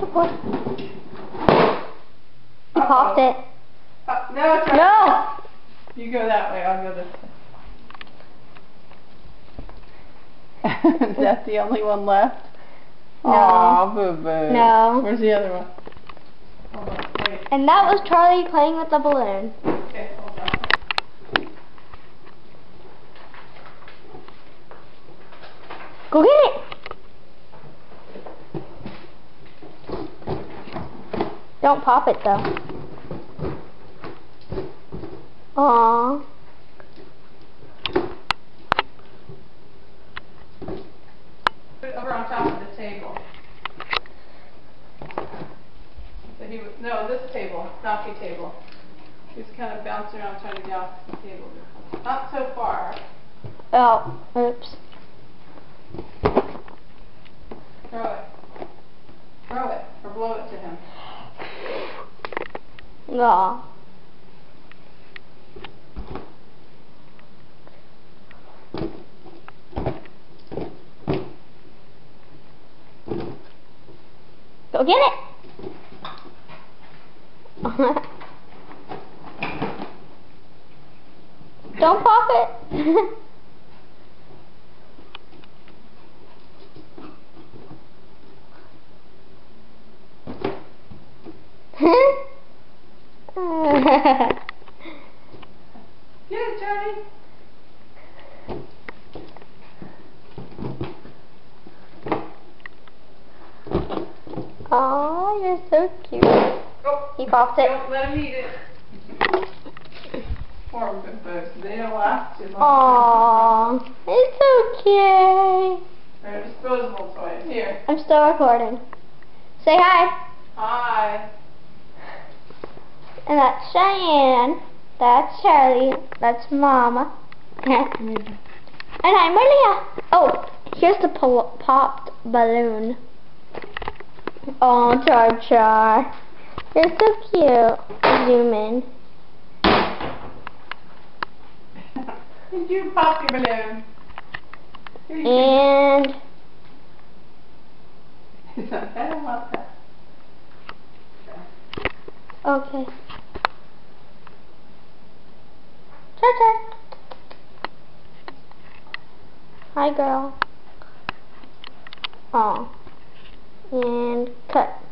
Good boy. You popped it. No, it's right. No! You go that way, I'll go this way. Is that the only one left? No. Aw, boo-boo. No. Where's the other one? Hold on, wait. And that was Charlie playing with the balloon. Okay, hold on. Go get it! Don't pop it though. Aww. Put it over on top of the table. So no, this table, coffee table. He's kind of bouncing around trying to get off the table. Not so far. Oh, oops. Throw it. Throw it, or blow it to him. Aw. Go get it! Don't pop it! Get it, Charlie! Aw, you're so cute. Oh, He popped it. don't let him eat it. Poor good folks, they don't last too long. Aw, it's okay. They're disposable toys. Here. I'm still recording. Say hi. Hi. And that's Cheyenne. That's Charlie. That's Mama. And I'm Maria. Oh, here's the popped balloon. Oh, Char Char. You're so cute. Zoom in. Did you pop your balloon? And I don't want that. okay. Char Char. Hi, girl. Oh. And cut.